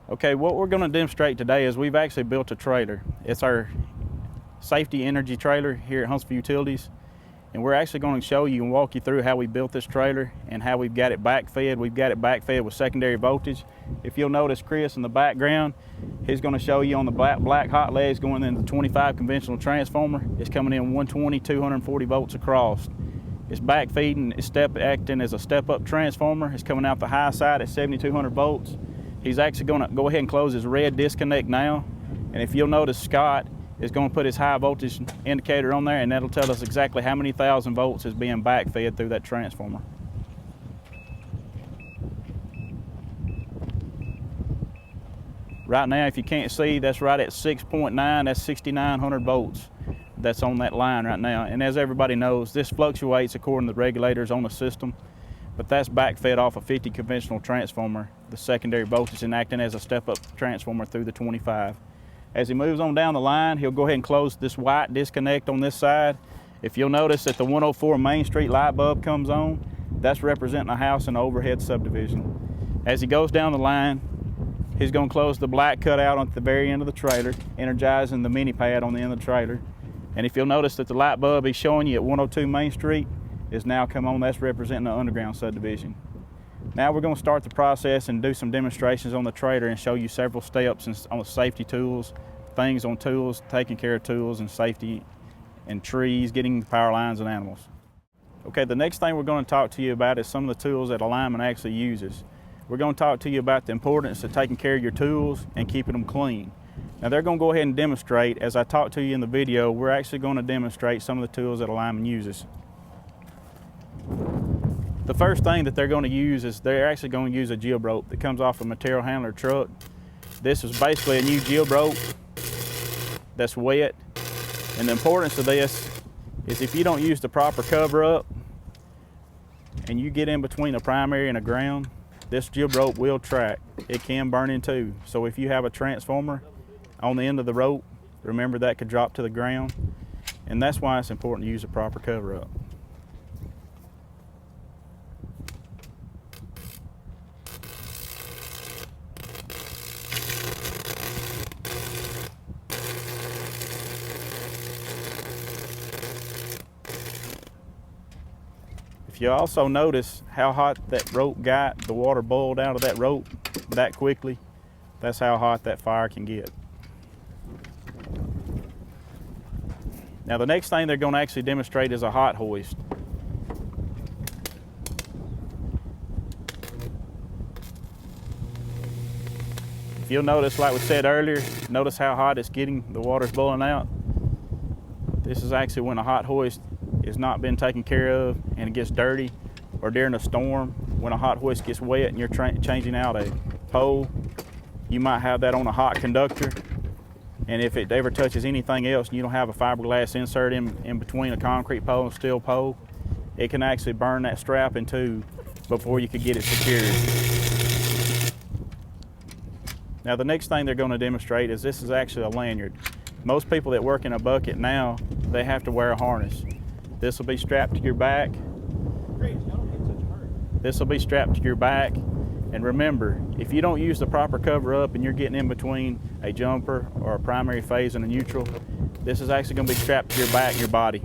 Okay, what we're going to demonstrate today is we've actually built a trailer. It's our safety energy trailer here at Huntsville Utilities, and we're actually going to show you and walk you through how we built this trailer and how we've got it backfed. We've got it backfed with secondary voltage. If you'll notice Chris in the background, he's going to show you on the black hot legs going into the 25 conventional transformer. It's coming in 120, 240 volts across. It's backfeeding, it's acting as a step-up transformer. It's coming out the high side at 7,200 volts. He's actually going to go ahead and close his red disconnect now. And if you'll notice, Scott is going to put his high voltage indicator on there, and that'll tell us exactly how many thousand volts is being backfed through that transformer. Right now, if you can't see, that's right at 6.9, that's 6,900 volts. That's on that line right now. And as everybody knows, this fluctuates according to the regulators on the system, but that's backfed off a 50 conventional transformer, the secondary voltage, and acting as a step-up transformer through the 25. As he moves on down the line, he'll go ahead and close this white disconnect on this side. If you'll notice that the 104 Main Street light bulb comes on, that's representing a house in the overhead subdivision. As he goes down the line, he's going to close the black cutout at the very end of the trailer, energizing the mini pad on the end of the trailer. And if you'll notice that the light bulb he's showing you at 102 Main Street is now come on, that's representing the underground subdivision. Now we're going to start the process and do some demonstrations on the trailer and show you several steps on safety tools, things on tools, taking care of tools and safety and trees, getting power lines and animals. Okay, the next thing we're going to talk to you about is some of the tools that a lineman actually uses. We're going to talk to you about the importance of taking care of your tools and keeping them clean. Now they're going to go ahead and demonstrate, as I talked to you in the video, we're actually going to demonstrate some of the tools that a lineman uses. The first thing that they're going to use is they're actually going to use a jib rope that comes off a material handler truck. This is basically a new jib rope that's wet. And the importance of this is if you don't use the proper cover up and you get in between a primary and a ground, this jib rope will track. It can burn in two. So if you have a transformer on the end of the rope, remember that could drop to the ground. And that's why it's important to use a proper cover up. If you also notice how hot that rope got, the water boiled out of that rope that quickly, that's how hot that fire can get. Now the next thing they're going to actually demonstrate is a hot hoist. If you'll notice, like we said earlier, notice how hot it's getting, the water's boiling out. This is actually when a hot hoist is not been taken care of and it gets dirty, or during a storm when a hot hoist gets wet and you're changing out a pole, you might have that on a hot conductor, and if it ever touches anything else and you don't have a fiberglass insert in between a concrete pole and steel pole, it can actually burn that strap in two before you could get it secured. Now the next thing they're going to demonstrate is this is actually a lanyard. Most people that work in a bucket now, they have to wear a harness. This will be strapped to your back. This will be strapped to your back. And remember, if you don't use the proper cover up and you're getting in between a jumper or a primary phase and a neutral, this is actually going to be strapped to your back and your body.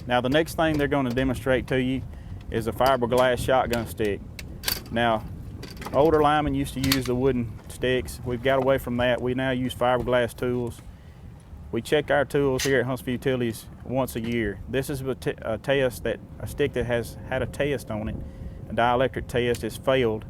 Now the next thing they're going to demonstrate to you is a fiberglass shotgun stick. Now, older linemen used to use the wooden sticks. We've got away from that. We now use fiberglass tools. We check our tools here at Huntsville Utilities once a year. This is a stick that has had a test on it. A dielectric test has failed.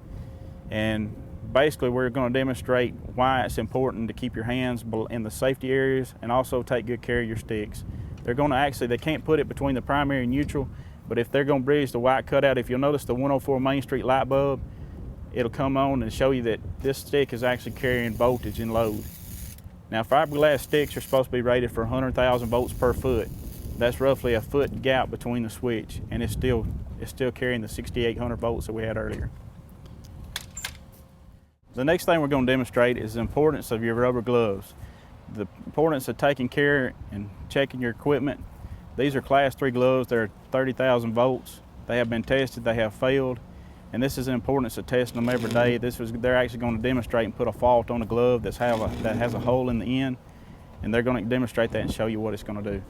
And basically we're going to demonstrate why it's important to keep your hands in the safety areas and also take good care of your sticks. They're going to actually, they can't put it between the primary and neutral, but if they're going to bridge the white cutout, if you'll notice the 104 Main Street light bulb, it'll come on and show you that this stick is actually carrying voltage and load. Now fiberglass sticks are supposed to be rated for 100,000 volts per foot. That's roughly a foot gap between the switch, and it's still carrying the 6,800 volts that we had earlier. The next thing we're going to demonstrate is the importance of your rubber gloves. The importance of taking care and checking your equipment These are class 3 gloves. They're 30,000 volts. They have been tested, they have failed. And this is the importance of testing them every day. They're actually going to demonstrate and put a fault on a glove that has a hole in the end. And they're going to demonstrate that and show you what it's going to do.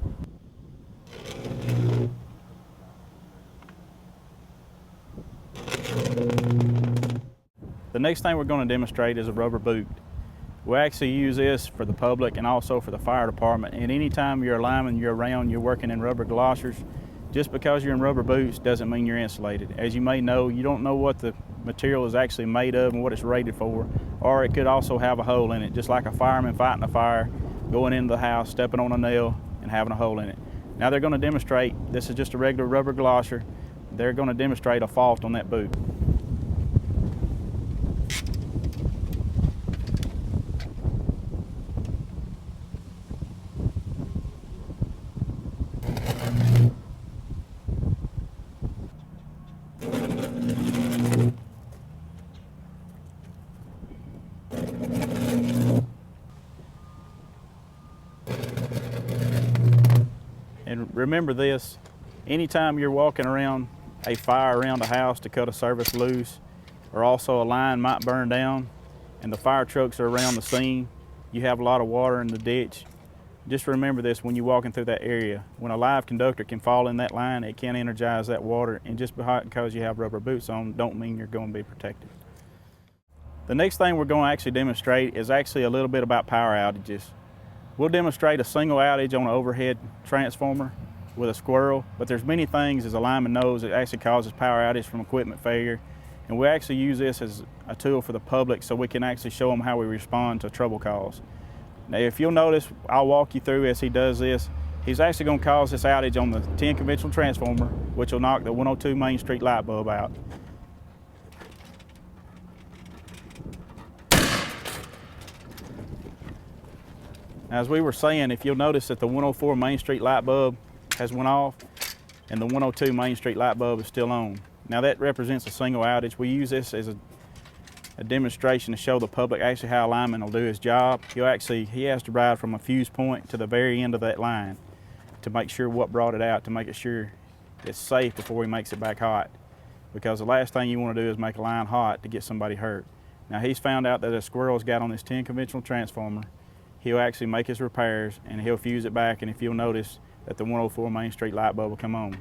The next thing we're going to demonstrate is a rubber boot. We actually use this for the public and also for the fire department. And anytime you're a lineman, you're around, you're working in rubber galoshes, just because you're in rubber boots doesn't mean you're insulated. As you may know, you don't know what the material is actually made of and what it's rated for, or it could also have a hole in it, just like a fireman fighting a fire, going into the house, stepping on a nail, and having a hole in it. Now they're going to demonstrate, this is just a regular rubber galosher, they're going to demonstrate a fault on that boot. And remember this, anytime you're walking around a fire around a house to cut a service loose, or also a line might burn down and the fire trucks are around the scene, you have a lot of water in the ditch, just remember this when you're walking through that area. When a live conductor can fall in that line, it can energize that water, and just because you have rubber boots on don't mean you're going to be protected. The next thing we're going to actually demonstrate is actually a little bit about power outages. We'll demonstrate a single outage on an overhead transformer with a squirrel, but there's many things, as a lineman knows, that actually causes power outage from equipment failure. And we actually use this as a tool for the public so we can actually show them how we respond to trouble calls. Now, if you'll notice, I'll walk you through as he does this. He's actually going to cause this outage on the 10 conventional transformer, which will knock the 102 Main Street light bulb out. As we were saying, if you'll notice that the 104 Main Street light bulb has went off and the 102 Main Street light bulb is still on. Now that represents a single outage. We use this as a demonstration to show the public actually how a lineman will do his job. He has to ride from a fuse point to the very end of that line to make sure what brought it out, to make it sure it's safe before he makes it back hot. Because the last thing you want to do is make a line hot to get somebody hurt. Now he's found out that a squirrel's got on this 10 conventional transformer. He'll actually make his repairs and he'll fuse it back, and if you'll notice that the 104 Main Street light bulb will come on.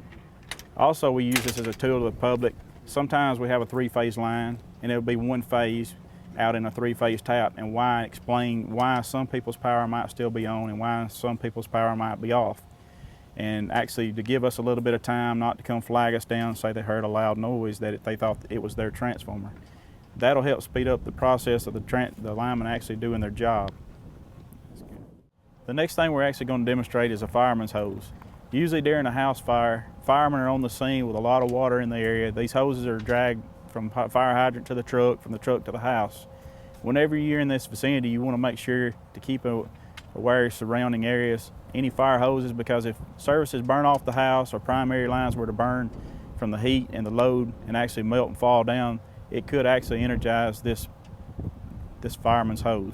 Also, we use this as a tool to the public. Sometimes we have a 3-phase line and it'll be 1 phase out in a 3-phase tap, and explain why some people's power might still be on and why some people's power might be off. And actually to give us a little bit of time not to come flag us down and say they heard a loud noise that they thought it was their transformer. That'll help speed up the process of the lineman actually doing their job. The next thing we're actually going to demonstrate is a fireman's hose. Usually during a house fire, firemen are on the scene with a lot of water in the area. These hoses are dragged from fire hydrant to the truck, from the truck to the house. Whenever you're in this vicinity, you want to make sure to keep aware of surrounding areas. Any fire hoses, because if services burn off the house or primary lines were to burn from the heat and the load and actually melt and fall down, it could actually energize this fireman's hose.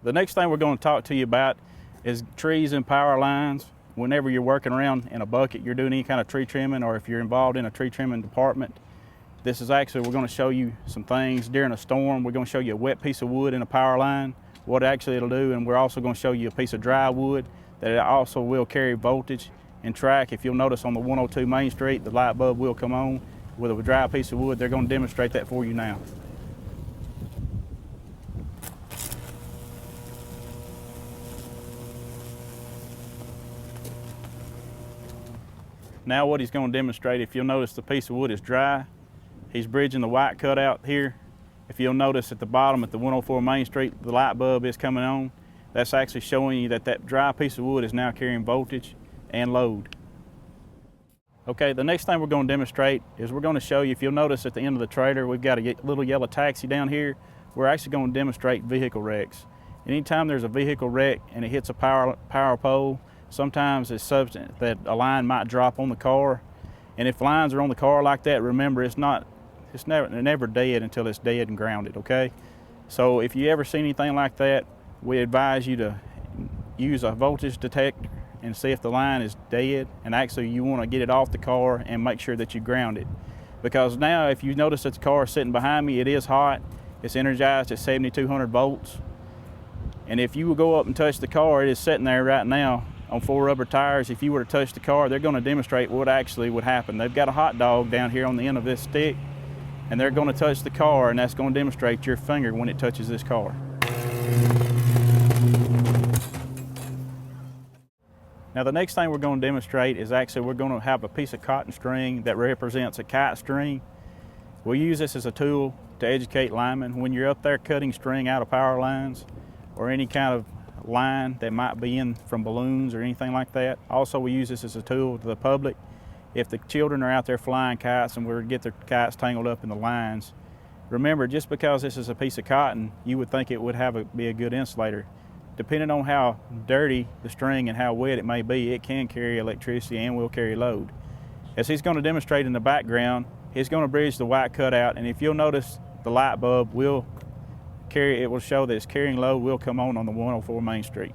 The next thing we're going to talk to you about is trees and power lines. Whenever you're working around in a bucket, you're doing any kind of tree trimming, or if you're involved in a tree trimming department, this is actually, we're going to show you some things during a storm. We're going to show you a wet piece of wood in a power line, what actually it'll do, and we're also going to show you a piece of dry wood that it also will carry voltage and track. If you'll notice on the 102 Main Street, the light bulb will come on with a dry piece of wood. They're going to demonstrate that for you now. Now what he's going to demonstrate, if you'll notice the piece of wood is dry, he's bridging the white cutout here. If you'll notice at the bottom at the 104 Main Street, the light bulb is coming on. That's actually showing you that that dry piece of wood is now carrying voltage and load. Okay, the next thing we're going to demonstrate is we're going to show you, if you'll notice at the end of the trailer, we've got a little yellow taxi down here. We're actually going to demonstrate vehicle wrecks. Anytime there's a vehicle wreck and it hits a power pole, sometimes it's substance that a line might drop on the car. And if lines are on the car like that, remember it's not It's never dead until it's dead and grounded, okay? So if you ever see anything like that, we advise you to use a voltage detector and see if the line is dead, and actually you want to get it off the car and make sure that you ground it. Because now if you notice that the car is sitting behind me, it is hot, it's energized at 7,200 volts. And if you will go up and touch the car, it is sitting there right now on 4 rubber tires. If you were to touch the car, they're going to demonstrate what actually would happen. They've got a hot dog down here on the end of this stick, and they're going to touch the car, and that's going to demonstrate your finger when it touches this car. Now the next thing we're going to demonstrate is actually we're going to have a piece of cotton string that represents a kite string. We use this as a tool to educate linemen when you're up there cutting string out of power lines or any kind of line that might be in from balloons or anything like that. Also, we use this as a tool to the public. If the children are out there flying kites and we get their kites tangled up in the lines, remember, just because this is a piece of cotton, you would think it would be a good insulator. Depending on how dirty the string and how wet it may be, it can carry electricity and will carry load. As he's going to demonstrate in the background, he's going to bridge the white cutout, and if you'll notice, the light bulb will carry, it will show that it's carrying load will come on the 104 Main Street.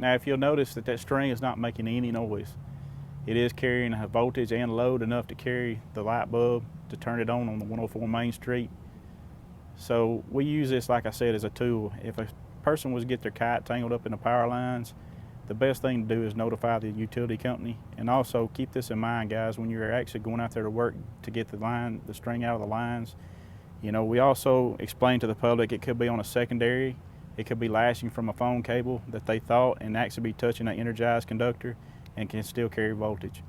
Now if you'll notice that that string is not making any noise. It is carrying a voltage and load enough to carry the light bulb to turn it on the 104 Main Street. So we use this, like I said, as a tool. If a person was to get their kite tangled up in the power lines, the best thing to do is notify the utility company. And also keep this in mind, guys, when you're actually going out there to work to get the string out of the lines. You know, we also explain to the public it could be on a secondary, it could be lashing from a phone cable that they thought and actually be touching an energized conductor and can still carry voltage.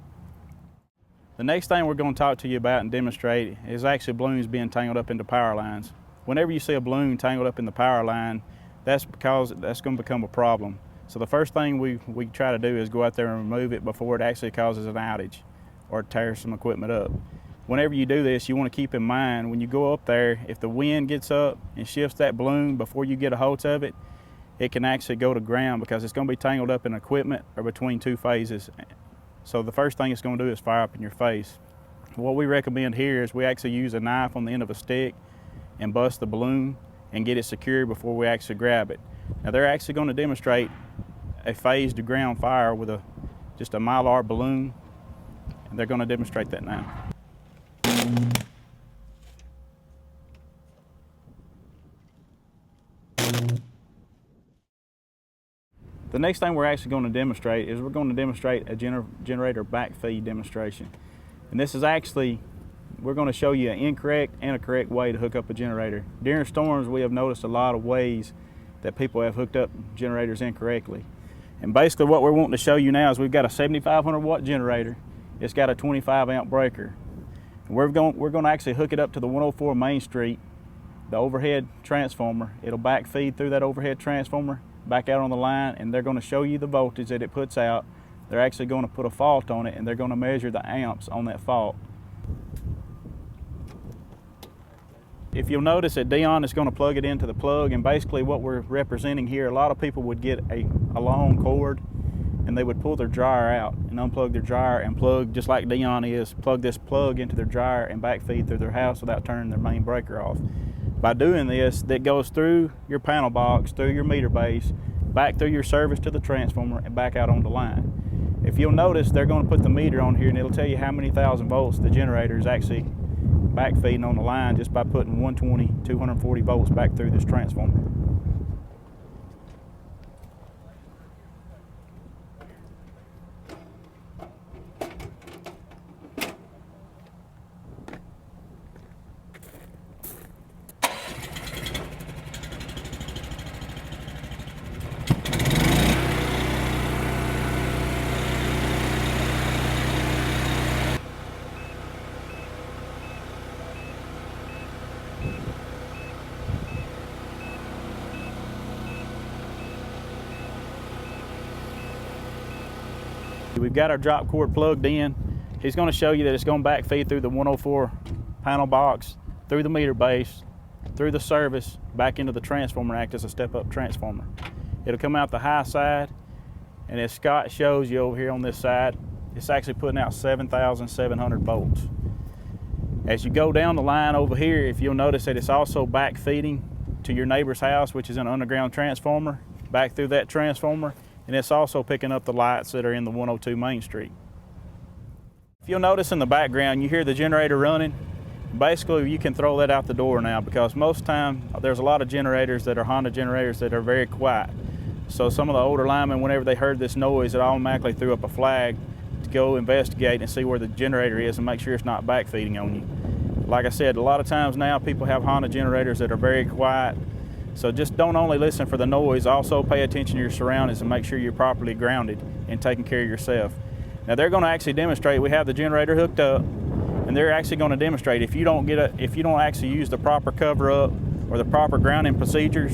The next thing we're going to talk to you about and demonstrate is actually balloons being tangled up into power lines. Whenever you see a balloon tangled up in the power line, that's because that's going to become a problem. So the first thing we try to do is go out there and remove it before it actually causes an outage or tears some equipment up. Whenever you do this, you want to keep in mind when you go up there, if the wind gets up and shifts that balloon before you get a hold of it, it can actually go to ground because it's going to be tangled up in equipment or between 2 phases. So the first thing it's going to do is fire up in your face. What we recommend here is we actually use a knife on the end of a stick and bust the balloon and get it secured before we actually grab it. Now they're actually going to demonstrate a phase to ground fire with just a Mylar balloon, and they're going to demonstrate that now. The next thing we're actually going to demonstrate is we're going to demonstrate a generator backfeed demonstration. And this is actually, we're going to show you an incorrect and a correct way to hook up a generator. During storms, we have noticed a lot of ways that people have hooked up generators incorrectly. And basically what we're wanting to show you now is we've got a 7,500 watt generator. It's got a 25 amp breaker. And we're going to actually hook it up to the 104 Main Street, the overhead transformer. It'll backfeed through that overhead transformer back out on the line, and they're going to show you the voltage that it puts out. They're actually going to put a fault on it, and they're going to measure the amps on that fault. If you'll notice that Dion is going to plug it into the plug, and basically what we're representing here, a lot of people would get a long cord and they would pull their dryer out and unplug their dryer and plug, just like Dion is, plug this plug into their dryer and backfeed through their house without turning their main breaker off. By doing this, that goes through your panel box, through your meter base, back through your service to the transformer and back out on the line. If you'll notice, they're going to put the meter on here and it'll tell you how many thousand volts the generator is actually backfeeding on the line just by putting 120, 240 volts back through this transformer. We've got our drop cord plugged in. He's going to show you that it's going to backfeed through the 104 panel box, through the meter base, through the service, back into the transformer and act as a step-up transformer. It'll come out the high side, and as Scott shows you over here on this side, it's actually putting out 7,700 volts. As you go down the line over here, if you'll notice that it's also back feeding to your neighbor's house, which is an underground transformer, back through that transformer, and it's also picking up the lights that are in the 102 Main Street. If you'll notice in the background, you hear the generator running. Basically, you can throw that out the door now, because most time there's a lot of generators that are Honda generators that are very quiet. So some of the older linemen, whenever they heard this noise, it automatically threw up a flag to go investigate and see where the generator is and make sure it's not back feeding on you. Like I said, a lot of times now people have Honda generators that are very quiet. So just don't only listen for the noise, also pay attention to your surroundings and make sure you're properly grounded and taking care of yourself. Now they're going to actually demonstrate. We have the generator hooked up, and they're actually going to demonstrate if you don't actually use the proper cover up or the proper grounding procedures,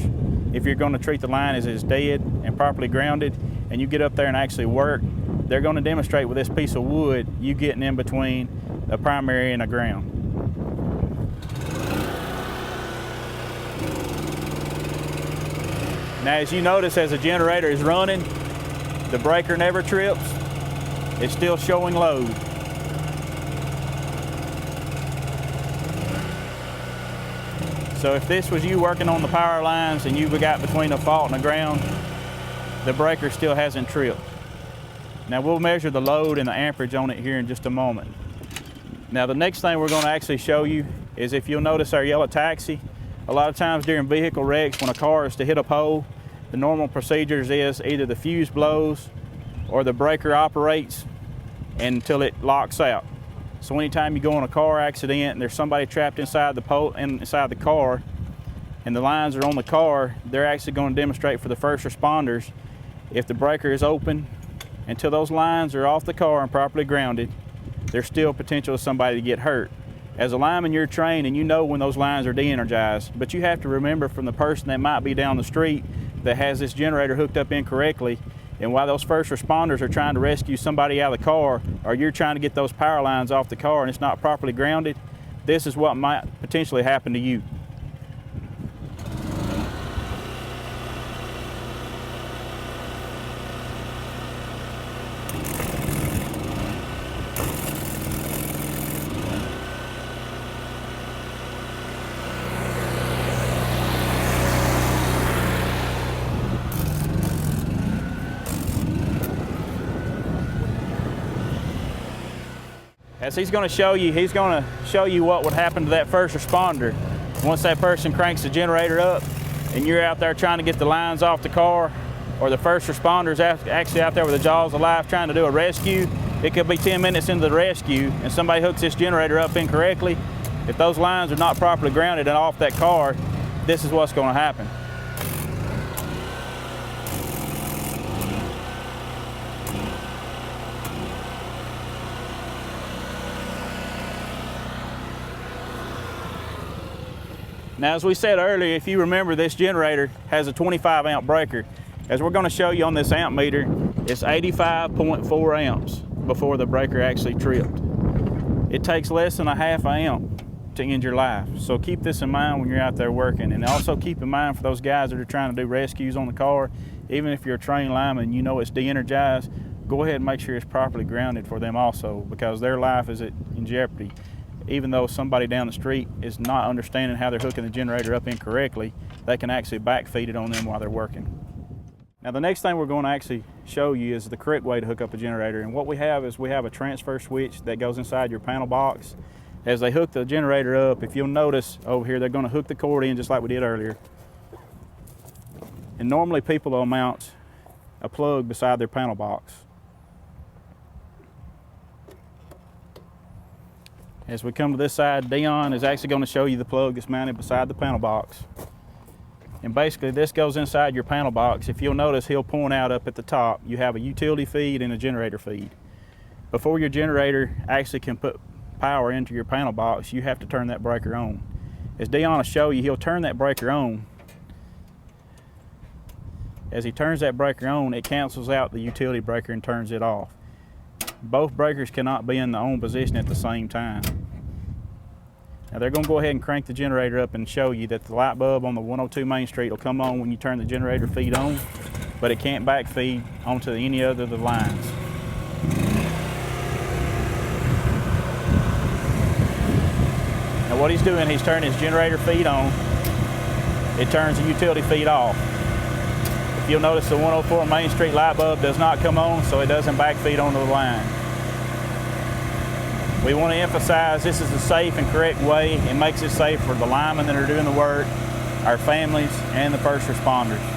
if you're going to treat the line as it's dead and properly grounded, and you get up there and actually work, they're going to demonstrate with this piece of wood you getting in between the primary and the ground. Now, as you notice, as the generator is running, the breaker never trips. It's still showing load. So if this was you working on the power lines and you got between the fault and the ground, the breaker still hasn't tripped. Now we'll measure the load and the amperage on it here in just a moment. Now the next thing we're going to actually show you is, if you'll notice our yellow taxi, a lot of times during vehicle wrecks, when a car is to hit a pole, the normal procedures is either the fuse blows or the breaker operates until it locks out. So anytime you go in a car accident and there's somebody trapped inside the pole, inside the car, and the lines are on the car, they're actually going to demonstrate for the first responders, if the breaker is open until those lines are off the car and properly grounded, there's still potential of somebody to get hurt. As a lineman, you're trained and you know when those lines are de-energized, but you have to remember from the person that might be down the street that has this generator hooked up incorrectly, and while those first responders are trying to rescue somebody out of the car, or you're trying to get those power lines off the car and it's not properly grounded, this is what might potentially happen to you. As he's going to show you what would happen to that first responder once that person cranks the generator up and you're out there trying to get the lines off the car, or the first responder's actually out there with the jaws of life trying to do a rescue. It could be 10 minutes into the rescue and somebody hooks this generator up incorrectly. If those lines are not properly grounded and off that car, this is what's going to happen. Now, as we said earlier, if you remember, this generator has a 25 amp breaker. As we're going to show you on this amp meter, it's 85.4 amps before the breaker actually tripped. It takes less than a half amp to end your life. So keep this in mind when you're out there working. And also keep in mind for those guys that are trying to do rescues on the car, even if you're a trained lineman, you know it's de-energized, go ahead and make sure it's properly grounded for them also, because their life is in jeopardy. Even though somebody down the street is not understanding how they're hooking the generator up incorrectly, they can actually backfeed it on them while they're working. Now the next thing we're going to actually show you is the correct way to hook up a generator. And what we have a transfer switch that goes inside your panel box. As they hook the generator up, if you'll notice over here, they're going to hook the cord in just like we did earlier. And normally people will mount a plug beside their panel box. As we come to this side, Dion is actually going to show you the plug that's mounted beside the panel box. And basically this goes inside your panel box. If you'll notice, he'll point out up at the top, you have a utility feed and a generator feed. Before your generator actually can put power into your panel box, you have to turn that breaker on. As Dion will show you, he'll turn that breaker on. As he turns that breaker on, it cancels out the utility breaker and turns it off. Both breakers cannot be in the on position at the same time. Now they're going to go ahead and crank the generator up and show you that the light bulb on the 102 Main Street will come on when you turn the generator feed on, but it can't backfeed onto any other of the lines. Now what he's doing, he's turning his generator feed on. It turns the utility feed off. If you'll notice, the 104 Main Street light bulb does not come on, so it doesn't backfeed onto the line. We want to emphasize this is a safe and correct way. It makes it safe for the linemen that are doing the work, our families, and the first responders.